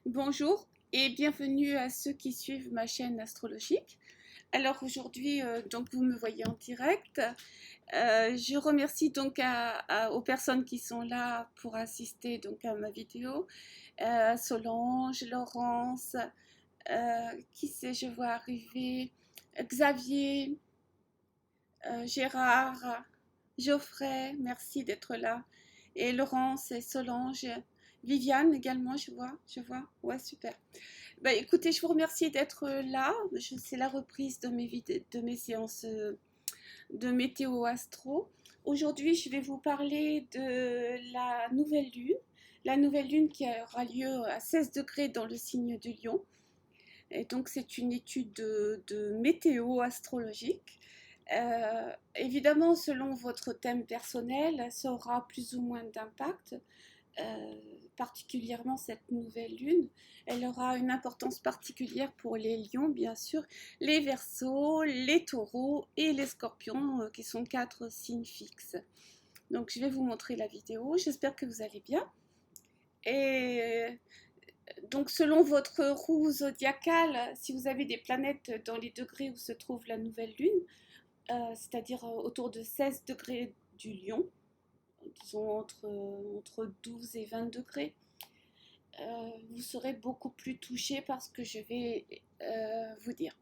Bonjour et bienvenue à ceux qui suivent ma chaîne astrologique. Alors aujourd'hui, donc vous me voyez en direct. Je remercie donc aux personnes qui sont là pour assister donc à ma vidéo. Solange, Laurence, qui sait, je vois arriver, Xavier, Gérard, Geoffrey, merci d'être là. Et Laurence et Solange, Viviane également, je vois, ouais, super. Bah, écoutez, je vous remercie d'être là. C'est la reprise de mes séances de météo astro. Aujourd'hui, je vais vous parler de la nouvelle lune. La nouvelle lune qui aura lieu à 16 degrés dans le signe du Lion. Et donc, c'est une étude de météo astrologique. Évidemment, selon votre thème personnel, ça aura plus ou moins d'impact. Particulièrement cette nouvelle lune, elle aura une importance particulière pour les lions, bien sûr, les verseaux, les taureaux et les scorpions, qui sont 4 signes fixes. Donc je vais vous montrer la vidéo, j'espère que vous allez bien. Et donc selon votre roue zodiacale, si vous avez des planètes dans les degrés où se trouve la nouvelle lune, c'est-à-dire autour de 16 degrés du lion, disons entre 12 et 20 degrés, vous serez beaucoup plus touché par ce que je vais vous dire.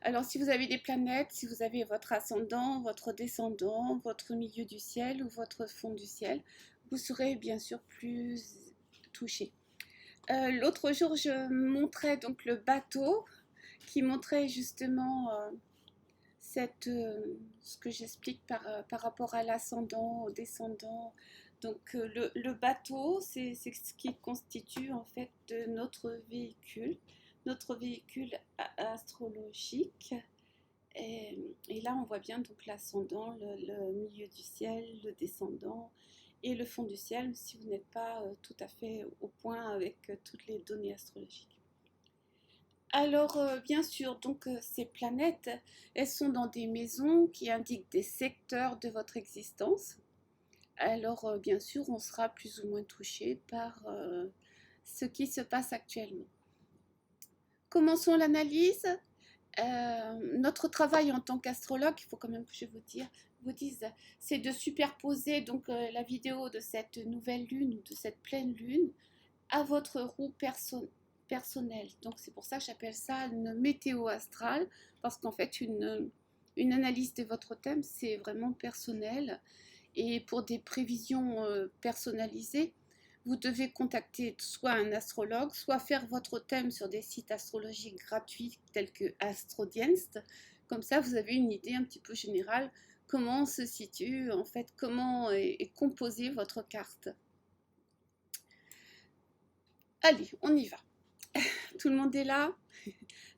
Alors si vous avez des planètes, si vous avez votre ascendant, votre descendant, votre milieu du ciel ou votre fond du ciel, vous serez bien sûr plus touché. L'autre jour, je montrais donc le bateau qui montrait justement ce que j'explique par rapport à l'ascendant, au descendant. Donc le bateau, c'est ce qui constitue en fait de notre véhicule astrologique. Et là, on voit bien donc l'ascendant, le milieu du ciel, le descendant et le fond du ciel, si vous n'êtes pas tout à fait au point avec toutes les données astrologiques. Alors, bien sûr, donc ces planètes, elles sont dans des maisons qui indiquent des secteurs de votre existence. Alors, bien sûr, on sera plus ou moins touché par ce qui se passe actuellement. Commençons l'analyse. Notre travail en tant qu'astrologue, il faut quand même que je vous dise, c'est de superposer donc la vidéo de cette nouvelle lune ou de cette pleine lune à votre roue personnelle. Donc c'est pour ça que j'appelle ça une météo astrale, parce qu'en fait une analyse de votre thème, c'est vraiment personnel. Et pour des prévisions personnalisées, vous devez contacter soit un astrologue, soit faire votre thème sur des sites astrologiques gratuits tels que AstroDienst. Comme ça, vous avez une idée un petit peu générale comment se situe, en fait, comment est composée votre carte. Allez, on y va. Tout le monde est là?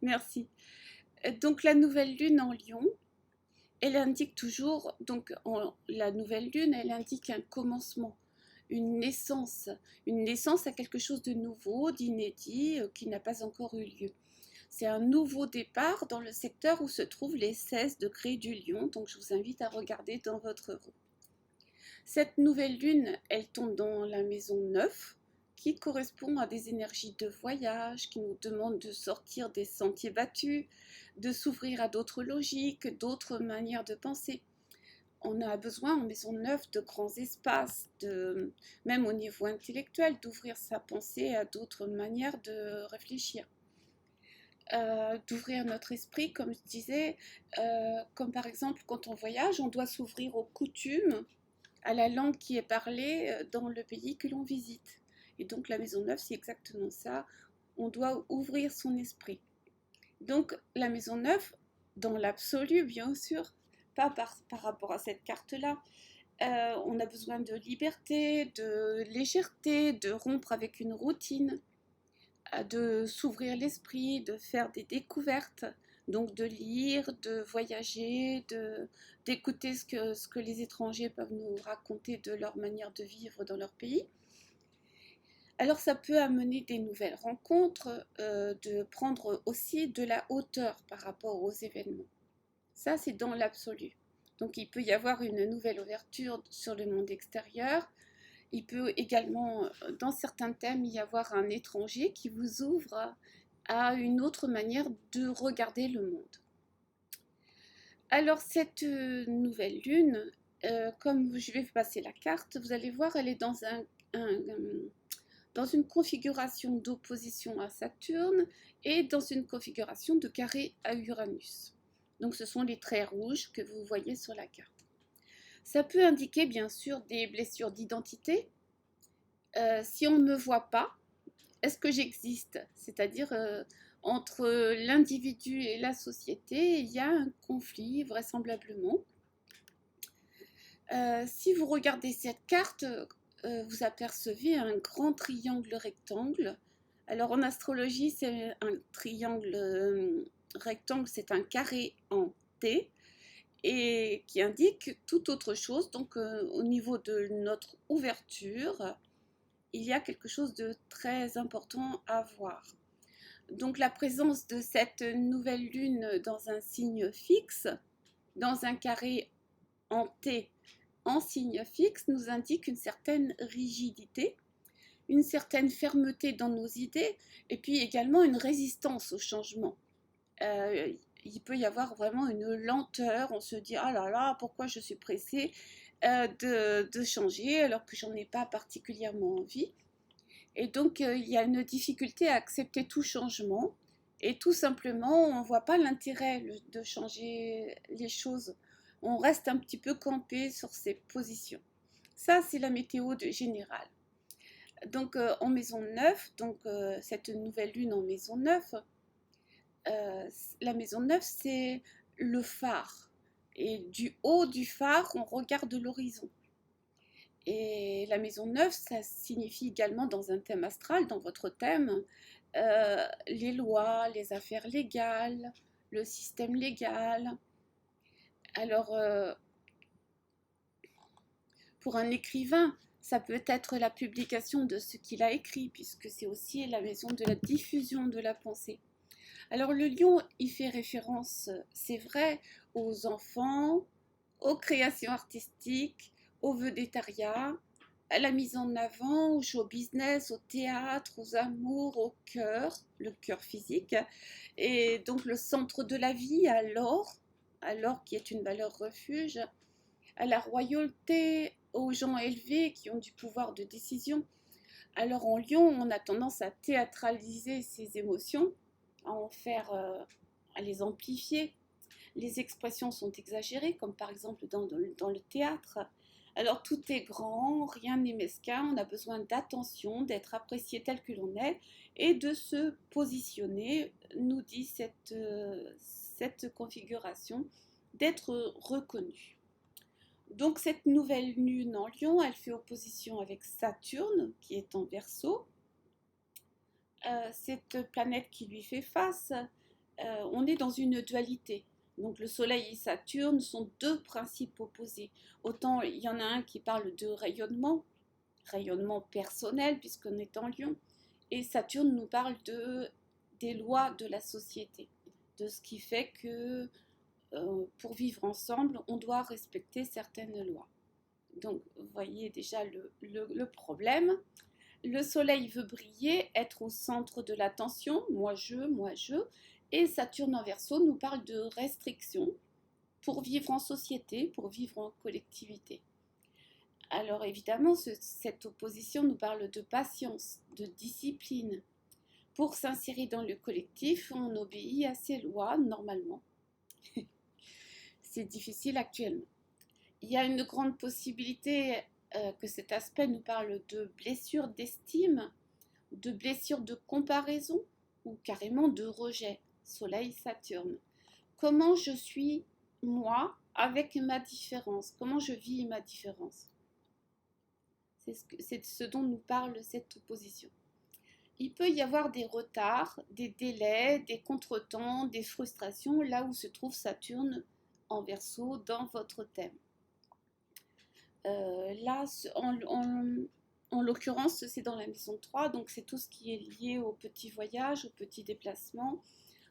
Merci. Donc la nouvelle lune en Lion, elle indique toujours, donc la nouvelle lune, elle indique un commencement, une naissance à quelque chose de nouveau, d'inédit, qui n'a pas encore eu lieu. C'est un nouveau départ dans le secteur où se trouvent les 16 degrés du Lion, donc je vous invite à regarder dans votre roue. Cette nouvelle lune, elle tombe dans la maison 9, qui correspond à des énergies de voyage, qui nous demandent de sortir des sentiers battus, de s'ouvrir à d'autres logiques, d'autres manières de penser. On a besoin en maison 9 de grands espaces, même au niveau intellectuel, d'ouvrir sa pensée à d'autres manières de réfléchir. D'ouvrir notre esprit, comme je disais, comme par exemple quand on voyage, on doit s'ouvrir aux coutumes, à la langue qui est parlée dans le pays que l'on visite. Et donc la maison 9, c'est exactement ça. On doit ouvrir son esprit. Donc la maison 9, dans l'absolu, bien sûr, pas par rapport à cette carte-là, on a besoin de liberté, de légèreté, de rompre avec une routine, de s'ouvrir l'esprit, de faire des découvertes, donc de lire, de voyager, d'écouter ce que les étrangers peuvent nous raconter de leur manière de vivre dans leur pays. Alors ça peut amener des nouvelles rencontres, de prendre aussi de la hauteur par rapport aux événements. Ça, c'est dans l'absolu. Donc il peut y avoir une nouvelle ouverture sur le monde extérieur Il peut également, dans certains thèmes, y avoir un étranger qui vous ouvre à une autre manière de regarder le monde. Alors cette nouvelle lune, comme je vais vous passer la carte, vous allez voir, elle est dans une configuration d'opposition à Saturne et dans une configuration de carré à Uranus. Donc ce sont les traits rouges que vous voyez sur la carte. Ça peut indiquer bien sûr des blessures d'identité. Si on ne me voit pas, est-ce que j'existe? C'est-à-dire entre l'individu et la société, il y a un conflit vraisemblablement. Si vous regardez cette carte, vous apercevez un grand triangle rectangle. Alors en astrologie, c'est un triangle rectangle, c'est un carré en T et qui indique tout autre chose. Donc au niveau de notre ouverture, il y a quelque chose de très important à voir. Donc la présence de cette nouvelle lune dans un signe fixe, dans un carré en T en signe fixe, nous indique une certaine rigidité, une certaine fermeté dans nos idées et puis également une résistance au changement. Il peut y avoir vraiment une lenteur, on se dit ah là là, pourquoi je suis pressée de changer alors que j'en ai pas particulièrement envie. Et donc il y a une difficulté à accepter tout changement et tout simplement on ne voit pas l'intérêt de changer les choses. On reste un petit peu campé sur ses positions. Ça c'est la météo générale. Donc en maison 9, donc cette nouvelle lune en maison 9, la maison 9 c'est le phare. Et du haut du phare, on regarde l'horizon. Et la maison 9, ça signifie également dans un thème astral, dans votre thème, les lois, les affaires légales, le système légal. Alors, pour un écrivain, ça peut être la publication de ce qu'il a écrit, puisque c'est aussi la maison de la diffusion de la pensée. Alors, le lion, il fait référence, c'est vrai, aux enfants, aux créations artistiques, au vedettariat, à la mise en avant, au show business, au théâtre, aux amours, au cœur, le cœur physique, et donc le centre de la vie, à l'or qui est une valeur refuge, à la royauté, aux gens élevés qui ont du pouvoir de décision. Alors en Lion, on a tendance à théâtraliser ses émotions, à les amplifier. Les expressions sont exagérées, comme par exemple dans le théâtre. Alors tout est grand, rien n'est mesquin, on a besoin d'attention, d'être apprécié tel que l'on est et de se positionner, nous dit cette configuration, d'être reconnu. Donc cette nouvelle lune en Lion, elle fait opposition avec Saturne qui est en Verseau. Cette planète qui lui fait face, on est dans une dualité. Donc le Soleil et Saturne sont deux principes opposés. Autant il y en a un qui parle de rayonnement personnel puisqu'on est en Lion, et Saturne nous parle des lois de la société, de ce qui fait que pour vivre ensemble, on doit respecter certaines lois. Donc vous voyez déjà le problème. Le soleil veut briller, être au centre de l'attention, moi je, et Saturne en Verseau nous parle de restrictions pour vivre en société, pour vivre en collectivité. Alors évidemment, cette opposition nous parle de patience, de discipline. Pour s'insérer dans le collectif, on obéit à ces lois normalement. C'est difficile actuellement. Il y a une grande possibilité que cet aspect nous parle de blessures d'estime, de blessures de comparaison ou carrément de rejet. Soleil-Saturne. Comment je suis moi avec ma différence? Comment je vis ma différence? C'est ce dont nous parle cette opposition. Il peut y avoir des retards, des délais, des contretemps, des frustrations là où se trouve Saturne en Verseau dans votre thème. Là, en l'occurrence, c'est dans la maison 3, donc c'est tout ce qui est lié aux petits voyages, aux petits déplacements,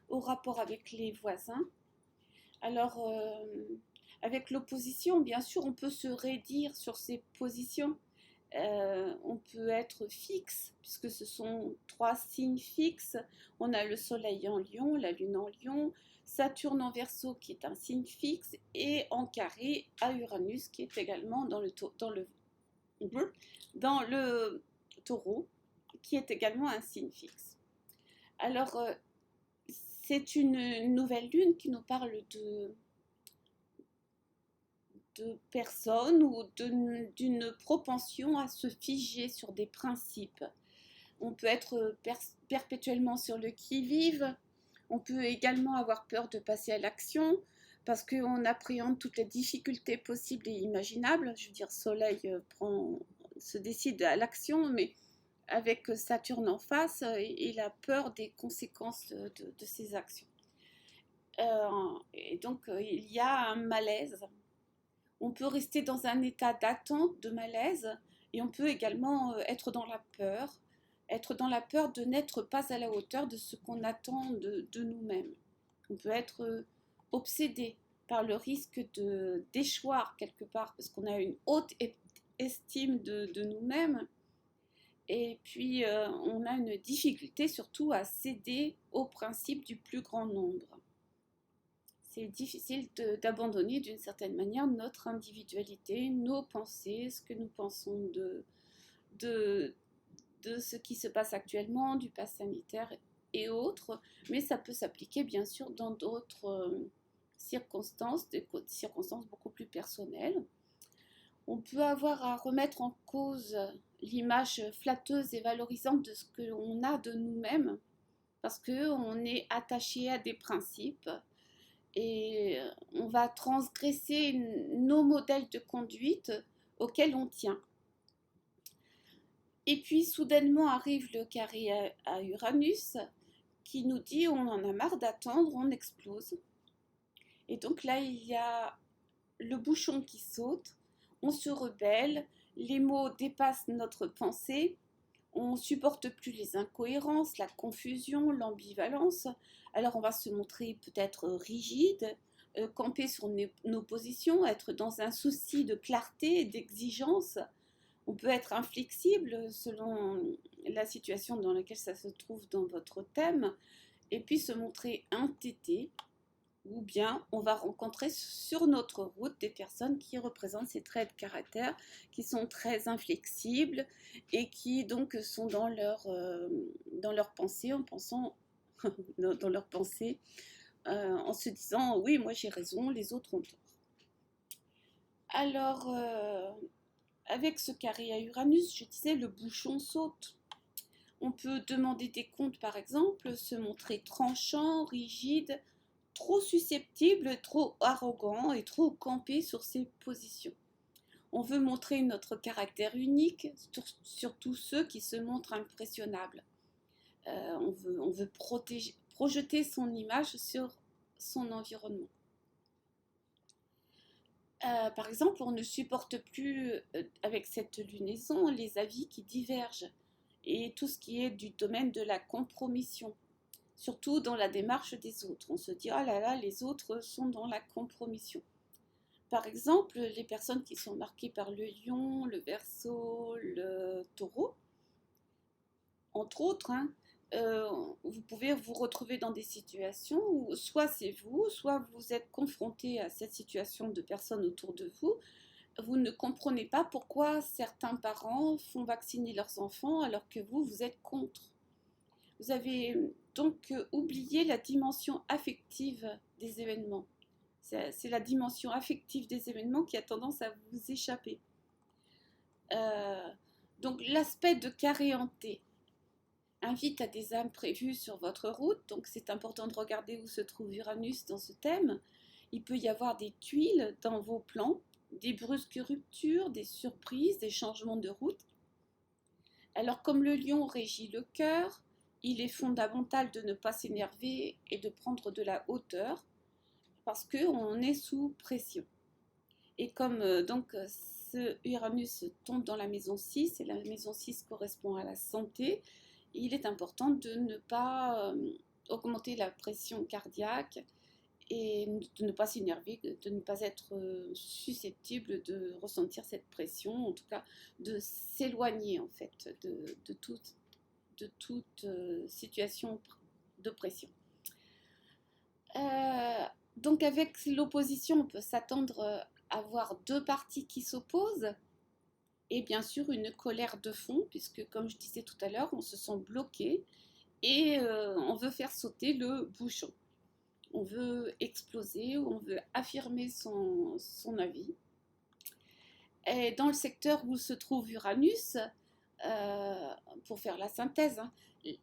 au rapport avec les voisins. Alors, avec l'opposition, bien sûr, on peut se raidir sur ses positions. On peut être fixe, puisque ce sont 3 signes fixes. On a le Soleil en Lion, la Lune en Lion, Saturne en Verseau qui est un signe fixe, et en carré à Uranus qui est également dans le Taureau, qui est également un signe fixe. Alors, c'est une nouvelle lune qui nous parle de personnes ou d'une propension à se figer sur des principes. On peut être perpétuellement sur le qui-vive. On peut également avoir peur de passer à l'action parce qu'on appréhende toutes les difficultés possibles et imaginables. Je veux dire, Soleil se décide à l'action, mais avec Saturne en face, il a peur des conséquences de ses actions. Et donc, il y a un malaise. On peut rester dans un état d'attente, de malaise, et on peut également être dans la peur de n'être pas à la hauteur de ce qu'on attend de nous-mêmes. On peut être obsédé par le risque d'échoir quelque part, parce qu'on a une haute estime de nous-mêmes, et puis on a une difficulté surtout à céder au principe du plus grand nombre. C'est difficile d'abandonner d'une certaine manière notre individualité, nos pensées, ce que nous pensons de ce qui se passe actuellement, du pass sanitaire et autres, mais ça peut s'appliquer bien sûr dans d'autres circonstances, des circonstances beaucoup plus personnelles. On peut avoir à remettre en cause l'image flatteuse et valorisante de ce que l'on a de nous-mêmes, parce qu'on est attaché à des principes, et on va transgresser nos modèles de conduite auxquels on tient. Et puis soudainement arrive le carré à Uranus qui nous dit on en a marre d'attendre, on explose. Et donc là il y a le bouchon qui saute, on se rebelle, les mots dépassent notre pensée, on supporte plus les incohérences, la confusion, l'ambivalence. Alors on va se montrer peut-être rigide, camper sur nos positions, être dans un souci de clarté et d'exigence. On peut être inflexible selon la situation dans laquelle ça se trouve dans votre thème, et puis se montrer entêté, ou bien on va rencontrer sur notre route des personnes qui représentent ces traits de caractère, qui sont très inflexibles et qui donc sont dans leur pensée, en pensant dans leur pensée, en se disant oui, moi j'ai raison, les autres ont tort. Alors, avec ce carré à Uranus, je disais, le bouchon saute. On peut demander des comptes, par exemple, se montrer tranchant, rigide, trop susceptible, trop arrogant et trop campé sur ses positions. On veut montrer notre caractère unique, surtout ceux qui se montrent impressionnables. On veut projeter son image sur son environnement. Par exemple, on ne supporte plus, avec cette lunaison, les avis qui divergent et tout ce qui est du domaine de la compromission, surtout dans la démarche des autres. On se dit, ah là là, les autres sont dans la compromission. Par exemple, les personnes qui sont marquées par le lion, le verseau, le taureau, entre autres, vous pouvez vous retrouver dans des situations où soit c'est vous, soit vous êtes confronté à cette situation de personnes autour de vous. Vous ne comprenez pas pourquoi certains parents font vacciner leurs enfants alors que vous êtes contre. Vous avez donc oublié la dimension affective des événements. C'est la dimension affective des événements qui a tendance à vous échapper. Donc l'aspect de carré hanté invite à des imprévus sur votre route, donc c'est important de regarder où se trouve Uranus dans ce thème. Il peut y avoir des tuiles dans vos plans, des brusques ruptures, des surprises, des changements de route. Alors comme le lion régit le cœur, il est fondamental de ne pas s'énerver et de prendre de la hauteur parce qu'on est sous pression. Et comme donc ce Uranus tombe dans la maison 6, et la maison 6 correspond à la santé, il est important de ne pas augmenter la pression cardiaque et de ne pas s'énerver, de ne pas être susceptible de ressentir cette pression, en tout cas de s'éloigner en fait de toute situation de pression. Donc avec l'opposition, on peut s'attendre à voir deux parties qui s'opposent et bien sûr une colère de fond, puisque comme je disais tout à l'heure, on se sent bloqué et on veut faire sauter le bouchon. On veut exploser, on veut affirmer son avis. Et dans le secteur où se trouve Uranus, pour faire la synthèse, hein,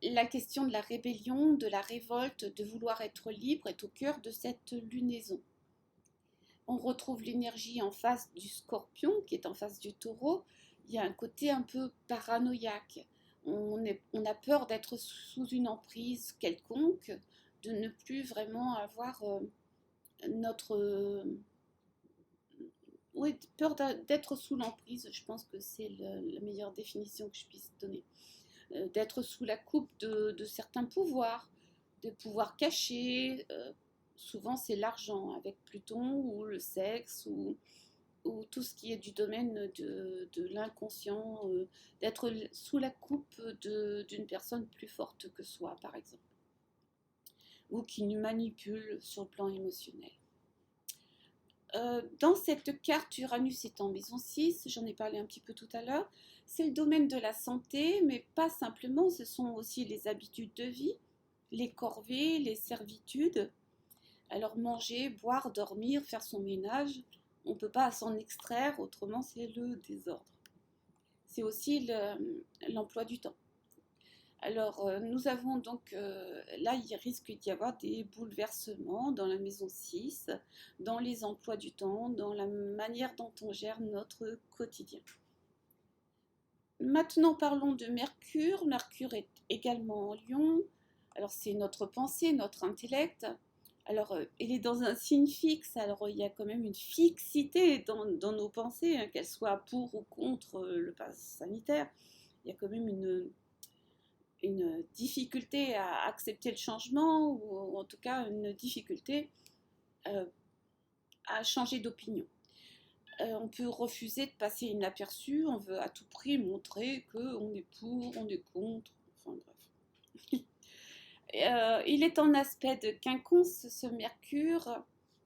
la question de la rébellion, de la révolte, de vouloir être libre est au cœur de cette lunaison. On retrouve l'énergie en face du Scorpion, qui est en face du Taureau. Il y a un côté un peu paranoïaque. On a peur d'être sous une emprise quelconque, de ne plus vraiment avoir oui, peur d'être sous l'emprise. Je pense que c'est la meilleure définition que je puisse donner. D'être sous la coupe de certains pouvoirs, de pouvoirs cachés. Souvent, c'est l'argent avec Pluton, ou le sexe, ou tout ce qui est du domaine de l'inconscient, d'être sous la coupe d'une personne plus forte que soi, par exemple, ou qui nous manipule sur le plan émotionnel. Dans cette carte, Uranus est en maison 6, j'en ai parlé un petit peu tout à l'heure, c'est le domaine de la santé, mais pas simplement, ce sont aussi les habitudes de vie, les corvées, les servitudes. Alors manger, boire, dormir, faire son ménage, on ne peut pas s'en extraire, autrement c'est le désordre. C'est aussi l'emploi du temps. Alors nous avons donc, là il risque d'y avoir des bouleversements dans la maison 6, dans les emplois du temps, dans la manière dont on gère notre quotidien. Maintenant parlons de Mercure. Mercure est également en Lion. Alors c'est notre pensée, notre intellect. Alors il est dans un signe fixe, alors il y a quand même une fixité dans nos pensées, hein, qu'elles soient pour ou contre le pass sanitaire. Il y a quand même une difficulté à accepter le changement, ou en tout cas une difficulté à changer d'opinion. On peut refuser de passer inaperçu, on veut à tout prix montrer qu'on est pour, on est contre, enfin bref. Il est en aspect de quinconce, ce Mercure.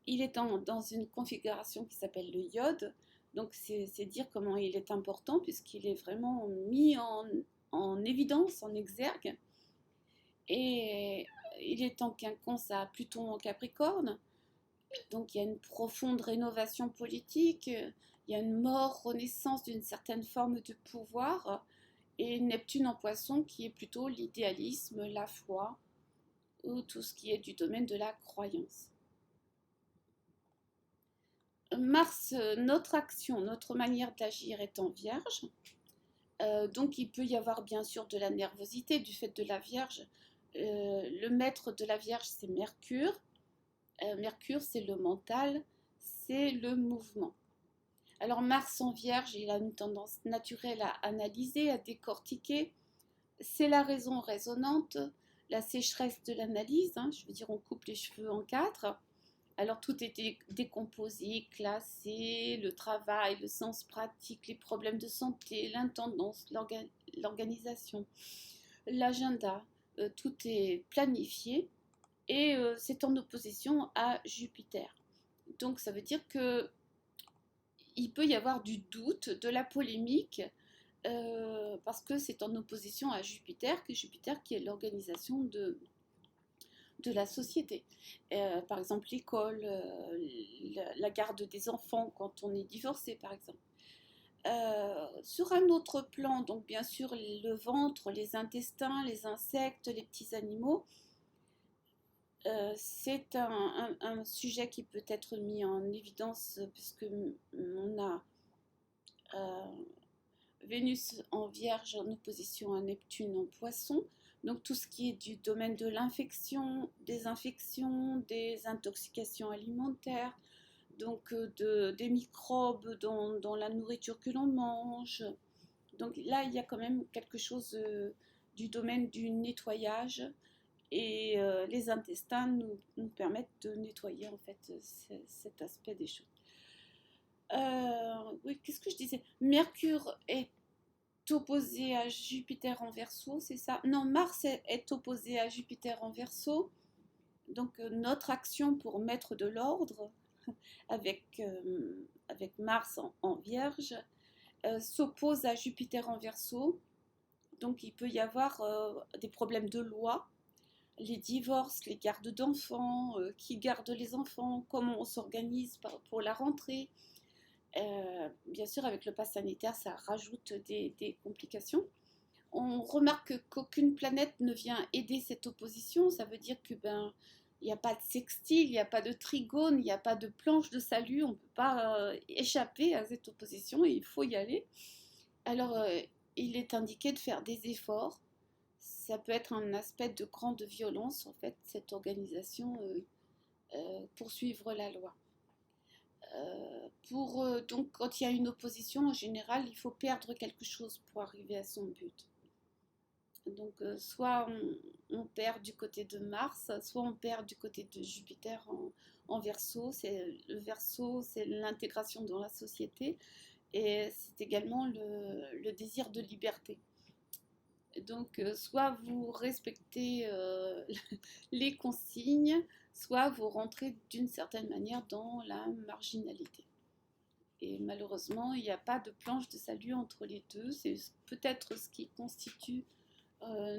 Il est dans une configuration qui s'appelle le iode. Donc c'est dire comment il est important, puisqu'il est vraiment mis en évidence, en exergue. Et il est en quinconce à Pluton en Capricorne. Donc il y a une profonde rénovation politique, il y a une mort, renaissance d'une certaine forme de pouvoir. Et Neptune en Poisson qui est plutôt l'idéalisme, la foi, ou tout ce qui est du domaine de la croyance. Mars, notre action, notre manière d'agir est en Vierge. Donc il peut y avoir bien sûr de la nervosité du fait de la Vierge. Le maître de la Vierge, c'est Mercure. Mercure, c'est le mental, c'est le mouvement. Alors Mars en Vierge, il a une tendance naturelle à analyser, à décortiquer. C'est la raison résonante, la sécheresse de l'analyse, hein, je veux dire on coupe les cheveux en quatre. Alors tout est décomposé, classé, le travail, le sens pratique, les problèmes de santé, l'intendance, l'organisation, l'agenda, tout est planifié et c'est en opposition à Jupiter. Donc ça veut dire que il peut y avoir du doute, de la polémique, parce que c'est en opposition à Jupiter qui est l'organisation de la société. Par exemple, l'école, la garde des enfants quand on est divorcé, par exemple. Sur un autre plan, donc bien sûr le ventre, les intestins, les insectes, les petits animaux, c'est un sujet qui peut être mis en évidence puisque on a Vénus en Vierge en opposition à Neptune en Poisson. Donc tout ce qui est du domaine de l'infection, des infections, des intoxications alimentaires, donc des microbes dans la nourriture que l'on mange. Donc là, il y a quand même quelque chose du domaine du nettoyage Et les intestins nous permettent de nettoyer en fait cet aspect des choses. Oui, qu'est-ce que je disais? Mercure est opposé à Jupiter en Verseau, c'est ça? Non, Mars est opposé à Jupiter en Verseau. Donc notre action pour mettre de l'ordre avec Mars en Vierge s'oppose à Jupiter en Verseau. Donc il peut y avoir des problèmes de loi, les divorces, les gardes d'enfants, qui garde les enfants, comment on s'organise pour la rentrée. Bien sûr, avec le pass sanitaire, ça rajoute des complications. On remarque qu'aucune planète ne vient aider cette opposition. Ça veut dire que il n'y a pas de sextile, il n'y a pas de trigone, il n'y a pas de planche de salut. On ne peut pas échapper à cette opposition et il faut y aller. Alors, il est indiqué de faire des efforts. Ça peut être un aspect de grande violence, en fait, cette organisation pour suivre la loi. Donc, quand il y a une opposition, en général, il faut perdre quelque chose pour arriver à son but. Donc, soit on perd du côté de Mars, soit on perd du côté de Jupiter en Verseau. Le Verseau, c'est l'intégration dans la société et c'est également le désir de liberté. Donc, soit vous respectez les consignes, soit vous rentrez d'une certaine manière dans la marginalité. Et malheureusement, il n'y a pas de planche de salut entre les deux. C'est peut-être ce qui constitue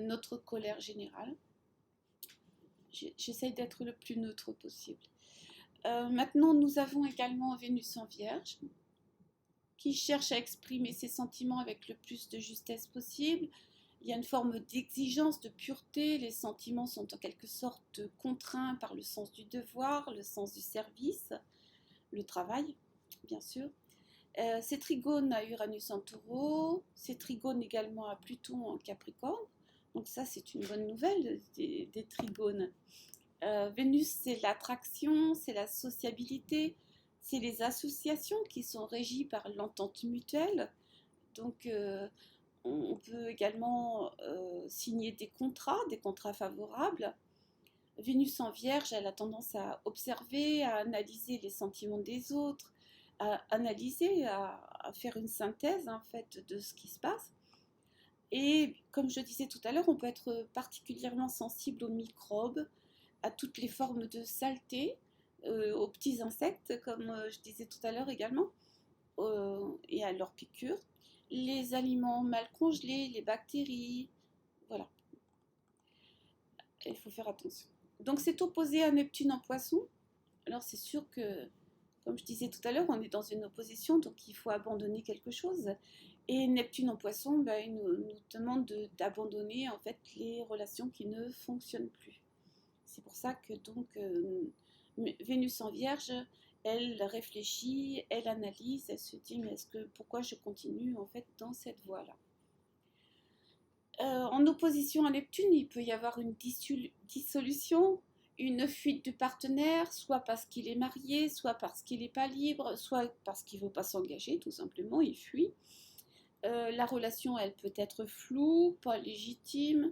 notre colère générale. J'essaye d'être le plus neutre possible. Maintenant, nous avons également Vénus en Vierge, qui cherche à exprimer ses sentiments avec le plus de justesse possible. Il y a une forme d'exigence, de pureté. Les sentiments sont en quelque sorte contraints par le sens du devoir, le sens du service, le travail, bien sûr. C'est trigone à Uranus en Taureau, c'est trigone également à Pluton en Capricorne. Donc ça, c'est une bonne nouvelle des trigones. Vénus, c'est l'attraction, c'est la sociabilité, c'est les associations qui sont régies par l'entente mutuelle. Donc, on peut également signer des contrats favorables. Vénus en Vierge, elle a tendance à observer, à analyser les sentiments des autres, à analyser, à faire une synthèse en fait de ce qui se passe. Et comme je disais tout à l'heure, on peut être particulièrement sensible aux microbes, à toutes les formes de saleté, aux petits insectes, comme je disais tout à l'heure également, et à leurs piqûres, les aliments mal congelés, les bactéries, voilà. Il faut faire attention. Donc c'est opposé à Neptune en Poisson. Alors c'est sûr que, comme je disais tout à l'heure, on est dans une opposition, donc il faut abandonner quelque chose. Et Neptune en Poisson, il nous demande d'abandonner en fait les relations qui ne fonctionnent plus. C'est pour ça que donc Vénus en Vierge, elle réfléchit, elle analyse, elle se dit mais pourquoi je continue en fait dans cette voie-là. En opposition à Neptune, il peut y avoir une dissolution, une fuite du partenaire, soit parce qu'il est marié, soit parce qu'il n'est pas libre, soit parce qu'il ne veut pas s'engager, tout simplement, il fuit. La relation, elle peut être floue, pas légitime.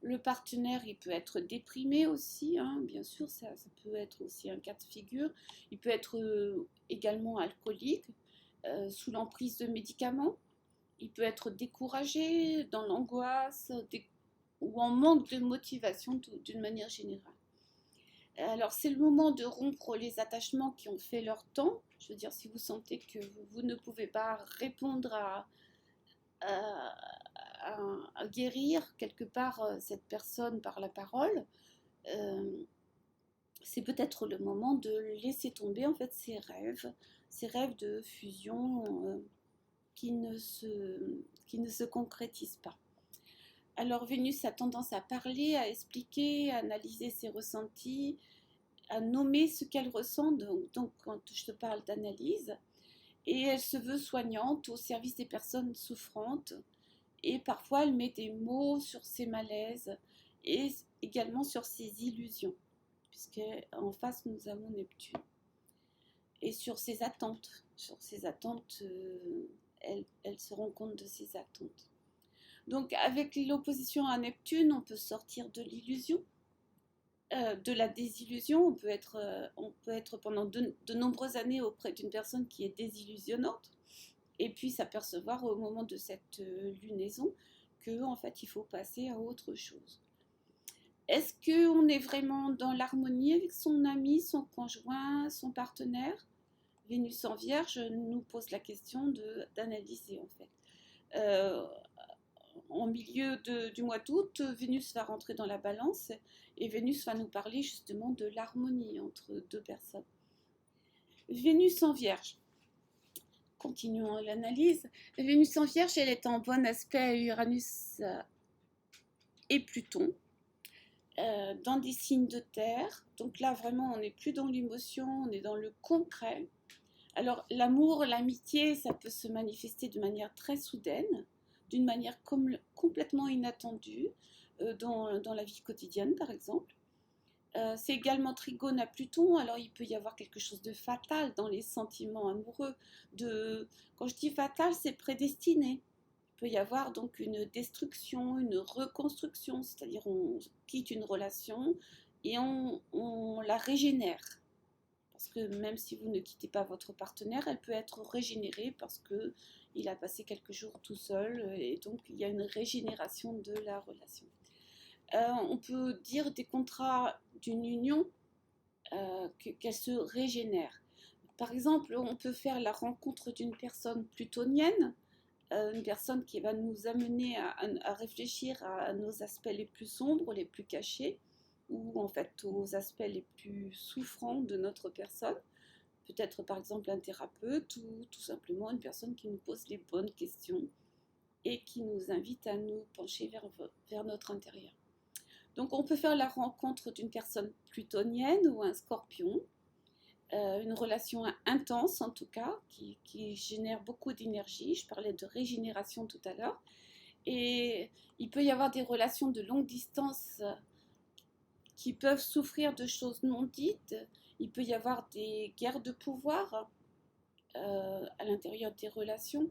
Le partenaire, il peut être déprimé aussi, hein, bien sûr, ça peut être aussi un cas de figure. Il peut être également alcoolique, sous l'emprise de médicaments. Il peut être découragé, dans l'angoisse, ou en manque de motivation d'une manière générale. Alors c'est le moment de rompre les attachements qui ont fait leur temps. Je veux dire, si vous sentez que vous ne pouvez pas répondre à guérir quelque part cette personne par la parole, c'est peut-être le moment de laisser tomber en fait ces rêves de fusion qui ne se concrétisent pas. Alors Vénus a tendance à parler, à expliquer, à analyser ses ressentis, à nommer ce qu'elle ressent, donc quand je te parle d'analyse, et elle se veut soignante au service des personnes souffrantes, et parfois elle met des mots sur ses malaises et également sur ses illusions, puisqu'en face nous avons Neptune. Et sur ses attentes, elle se rend compte de ses attentes. Donc avec l'opposition à Neptune, on peut sortir de l'illusion, de la désillusion. On peut être pendant de nombreuses années auprès d'une personne qui est désillusionnante et puis s'apercevoir au moment de cette lunaison que en fait il faut passer à autre chose. Est-ce qu'on est vraiment dans l'harmonie avec son ami, son conjoint, son partenaire? Vénus en Vierge nous pose la question d'analyser en fait. Euh, En milieu du mois d'août, Vénus va rentrer dans la balance et Vénus va nous parler justement de l'harmonie entre deux personnes. Vénus en Vierge. Continuons l'analyse. Vénus en Vierge, elle est en bon aspect à Uranus et Pluton, dans des signes de terre. Donc là, vraiment, on n'est plus dans l'émotion, on est dans le concret. Alors, l'amour, l'amitié, ça peut se manifester de manière très soudaine, d'une manière complètement inattendue, dans la vie quotidienne, par exemple. C'est également trigone à Pluton, alors il peut y avoir quelque chose de fatal dans les sentiments amoureux. Quand je dis fatal, c'est prédestiné. Il peut y avoir donc une destruction, une reconstruction, c'est-à-dire on quitte une relation et on la régénère. Parce que même si vous ne quittez pas votre partenaire, elle peut être régénérée parce qu'il a passé quelques jours tout seul et donc il y a une régénération de la relation. On peut dire des contrats d'une union qu'elle se régénère. Par exemple, on peut faire la rencontre d'une personne plutonienne, une personne qui va nous amener à réfléchir à nos aspects les plus sombres, les plus cachés, ou en fait aux aspects les plus souffrants de notre personne. Peut-être par exemple un thérapeute ou tout simplement une personne qui nous pose les bonnes questions et qui nous invite à nous pencher vers notre intérieur. Donc on peut faire la rencontre d'une personne plutonienne ou un scorpion, une relation intense en tout cas, qui génère beaucoup d'énergie. Je parlais de régénération tout à l'heure. Et il peut y avoir des relations de longue distance qui peuvent souffrir de choses non dites. Il peut y avoir des guerres de pouvoir à l'intérieur des relations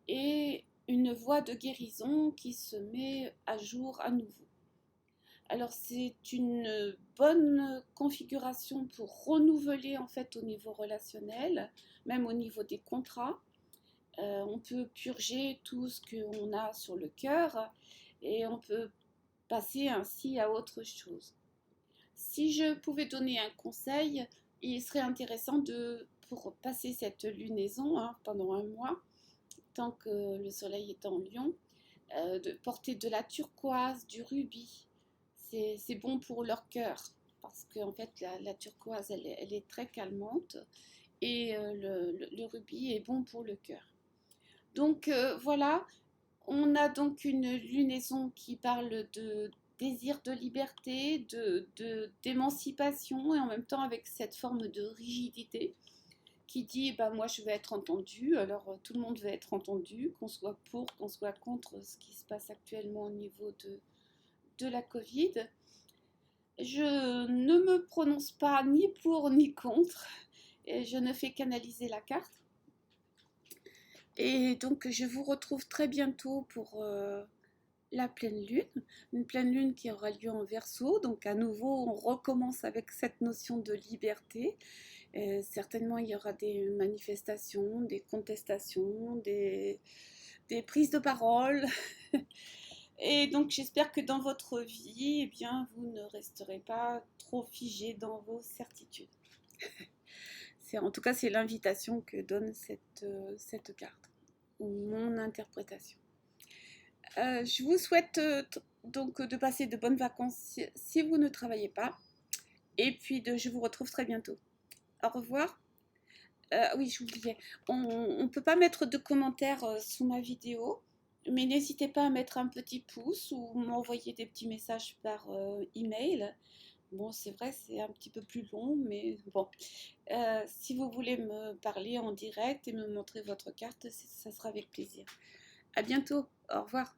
et une voie de guérison qui se met à jour à nouveau. Alors c'est une bonne configuration pour renouveler en fait au niveau relationnel, même au niveau des contrats. On peut purger tout ce qu'on a sur le cœur et on peut passer ainsi à autre chose. Si je pouvais donner un conseil, il serait intéressant pour passer cette lunaison pendant un mois, tant que le soleil est en Lion, de porter de la turquoise, du rubis. C'est bon pour leur cœur parce qu'en fait la turquoise elle est très calmante et le rubis est bon pour le cœur. Donc voilà, on a donc une lunaison qui parle de désir de liberté, d'émancipation et en même temps avec cette forme de rigidité qui dit bah, moi je veux être entendu, alors tout le monde veut être entendu, qu'on soit pour, qu'on soit contre ce qui se passe actuellement au niveau de la Covid. Je ne me prononce pas ni pour ni contre, et je ne fais qu'analyser la carte. Et donc je vous retrouve très bientôt pour la pleine lune, une pleine lune qui aura lieu en Verseau. Donc à nouveau on recommence avec cette notion de liberté. Certainement il y aura des manifestations, des contestations, des prises de parole. Et donc j'espère que dans votre vie, eh bien, vous ne resterez pas trop figé dans vos certitudes. En tout cas, c'est l'invitation que donne cette carte, ou mon interprétation. Je vous souhaite donc de passer de bonnes vacances si vous ne travaillez pas. Et puis je vous retrouve très bientôt. Au revoir. Oui, j'oubliais. On ne peut pas mettre de commentaires sous ma vidéo. Mais n'hésitez pas à mettre un petit pouce ou m'envoyer des petits messages par email. Bon, c'est vrai, c'est un petit peu plus long, mais bon. Si vous voulez me parler en direct et me montrer votre carte, ça sera avec plaisir. À bientôt. Au revoir.